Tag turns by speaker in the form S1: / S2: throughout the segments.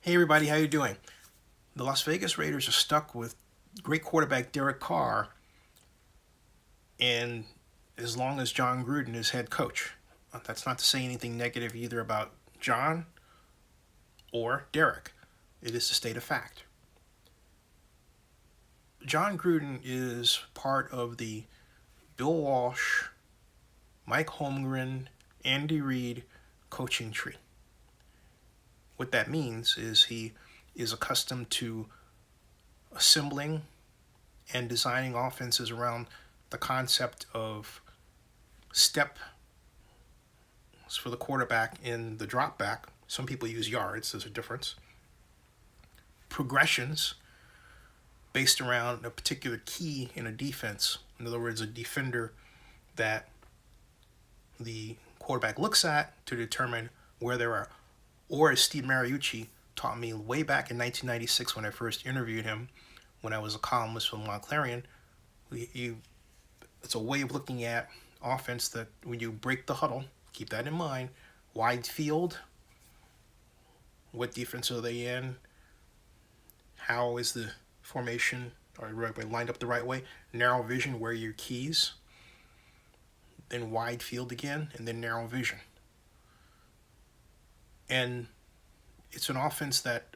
S1: Hey everybody, how you doing? The Las Vegas Raiders are stuck with great quarterback Derek Carr, and as long as Jon Gruden is head coach. That's not to say anything negative either about Jon or Derek. It is a state of fact. Jon Gruden is part of the Bill Walsh, Mike Holmgren, Andy Reid coaching tree. What that means is he is accustomed to assembling and designing offenses around the concept of step for the quarterback in the drop back. Some people use yards, there's a difference. Progressions based around a particular key in a defense. In other words, a defender that the quarterback looks at to determine where they are. Or as Steve Mariucci taught me way back in 1996 when I first interviewed him, when I was a columnist for Clarion, it's a way of looking at offense that when you break the huddle, keep that in mind, wide field, what defense are they in, how is the formation or lined up the right way, narrow vision, where are your keys, then wide field again, and then narrow vision. And it's an offense that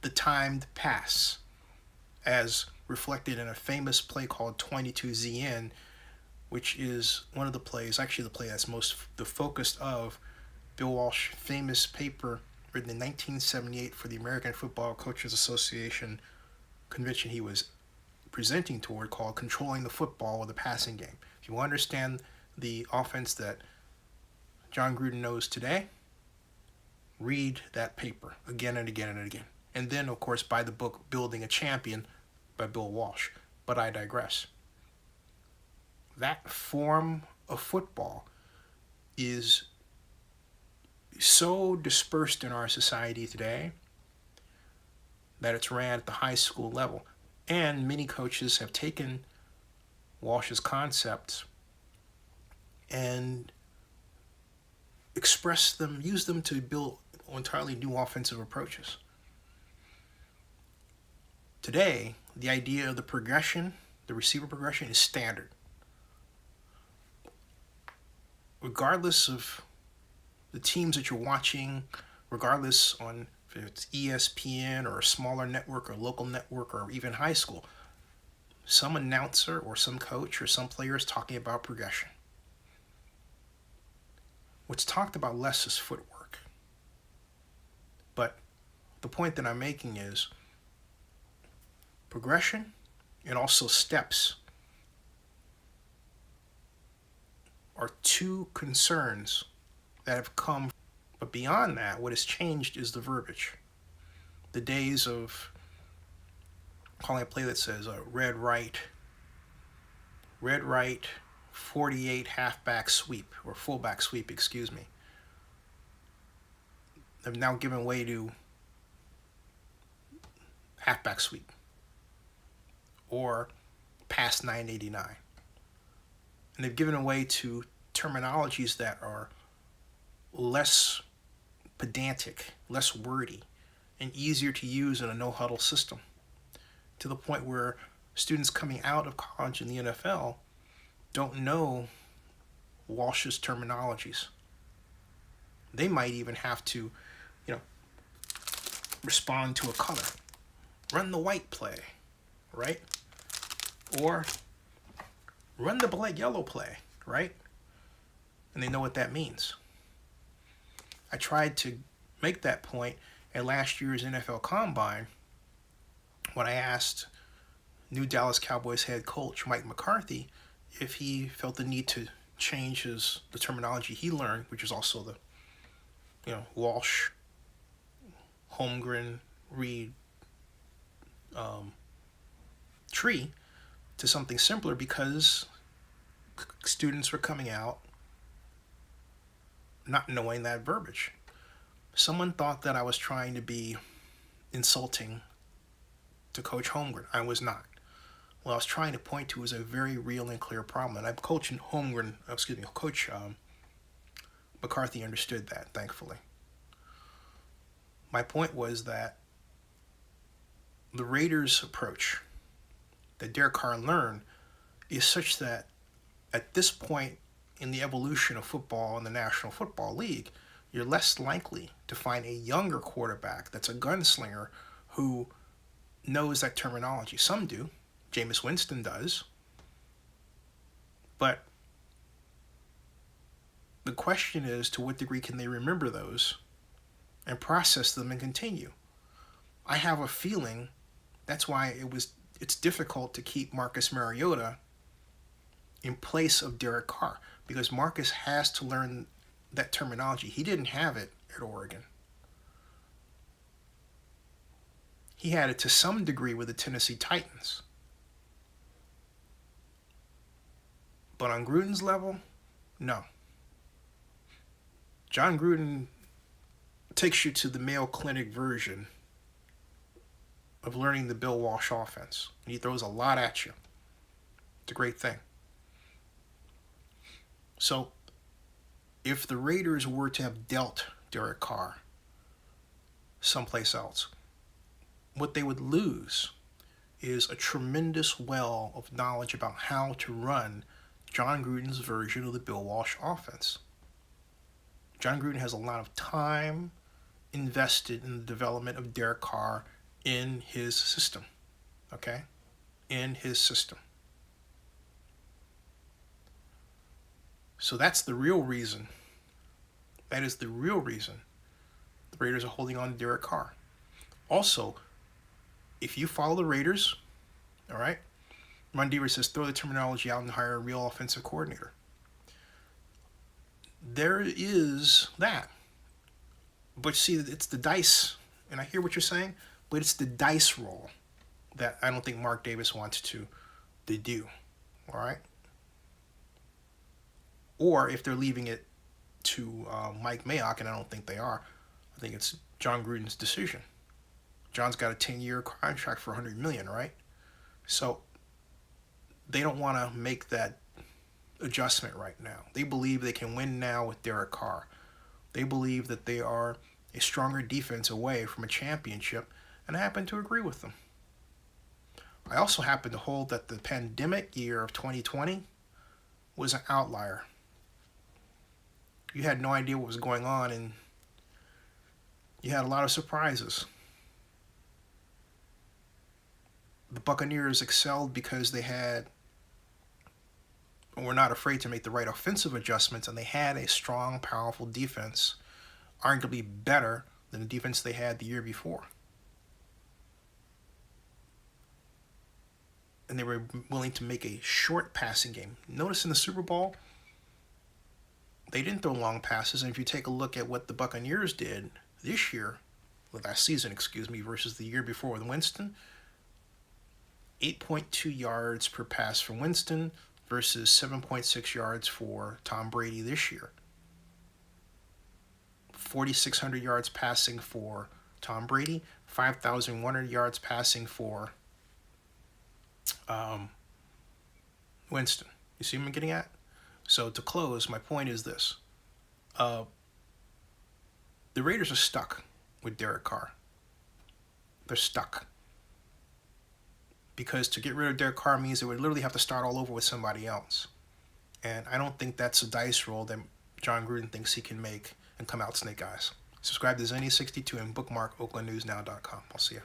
S1: the timed pass, as reflected in a famous play called 22ZN, which is one of the plays, actually the play that's most the focus of Bill Walsh's famous paper written in 1978 for the American Football Coaches Association convention he was presenting toward, called Controlling the Football with the Passing Game. If you understand the offense that Jon Gruden knows today, read that paper again and again and again. And then, of course, buy the book Building a Champion by Bill Walsh. But I digress. That form of football is so dispersed in our society today that it's ran at the high school level. And many coaches have taken Walsh's concepts and express them, use them to build entirely new offensive approaches. Today, the idea of the progression, the receiver progression, is standard. Regardless of the teams that you're watching, regardless on if it's ESPN or a smaller network or local network or even high school, some announcer or some coach or some player is talking about progression. What's talked about less is footwork. But the point that I'm making is progression and also steps are two concerns that have come. But beyond that, what has changed is the verbiage. The days of calling a play that says red right, 48 halfback sweep, or fullback sweep, excuse me, have now given way to halfback sweep or past 989. And they've given way to terminologies that are less pedantic, less wordy, and easier to use in a no-huddle system, to the point where students coming out of college in the NFL don't know Walsh's terminologies. They might even have to, respond to a color. Run the white play, right? Or run the black yellow play, right? And they know what that means. I tried to make that point at last year's NFL Combine when I asked new Dallas Cowboys head coach Mike McCarthy if he felt the need to change the terminology he learned, which is also the Walsh, Holmgren, Reid tree, to something simpler, because students were coming out not knowing that verbiage. Someone thought that I was trying to be insulting to Coach Holmgren. I was not. What I was trying to point to was a very real and clear problem. And Coach McCarthy understood that, thankfully. My point was that the Raiders' approach that Derek Carr learned is such that at this point in the evolution of football in the National Football League, you're less likely to find a younger quarterback that's a gunslinger who knows that terminology. Some do. Jameis Winston does. But the question is, to what degree can they remember those and process them and continue? I have a feeling that's why it's difficult to keep Marcus Mariota in place of Derek Carr, because Marcus has to learn that terminology. He didn't have it at Oregon. He had it to some degree with the Tennessee Titans. But on Gruden's level, no. Jon Gruden takes you to the Mayo Clinic version of learning the Bill Walsh offense. And he throws a lot at you. It's a great thing. So, if the Raiders were to have dealt Derek Carr someplace else, what they would lose is a tremendous well of knowledge about how to run Jon Gruden's version of the Bill Walsh offense. Jon Gruden has a lot of time invested in the development of Derek Carr in his system. Okay? In his system. So that's the real reason. That is the real reason the Raiders are holding on to Derek Carr. Also, if you follow the Raiders, all right, Ron Deaver says throw the terminology out and hire a real offensive coordinator. There is that. But see, it's the dice, and I hear what you're saying, but it's the dice roll that I don't think Mark Davis wants to do. All right? Or if they're leaving it to Mike Mayock, and I don't think they are, I think it's Jon Gruden's decision. Jon's got a 10-year contract for $100 million, right? So they don't want to make that adjustment right now. They believe they can win now with Derek Carr. They believe that they are a stronger defense away from a championship, and I happen to agree with them. I also happen to hold that the pandemic year of 2020 was an outlier. You had no idea what was going on, and you had a lot of surprises. The Buccaneers excelled because they were not afraid to make the right offensive adjustments, and they had a strong, powerful defense, arguably better than the defense they had the year before. And they were willing to make a short passing game. Notice in the Super Bowl, they didn't throw long passes, and if you take a look at what the Buccaneers did this year, last season, versus the year before with Winston, 8.2 yards per pass for Winston versus 7.6 yards for Tom Brady this year. 4,600 yards passing for Tom Brady, 5,100 yards passing for Winston. You see what I'm getting at? So to close, my point is this. The Raiders are stuck with Derek Carr. They're stuck. Because to get rid of Derek Carr means they would literally have to start all over with somebody else. And I don't think that's a dice roll that Jon Gruden thinks he can make and come out snake eyes. Subscribe to Zenny62 and bookmark oaklandnewsnow.com. I'll see you.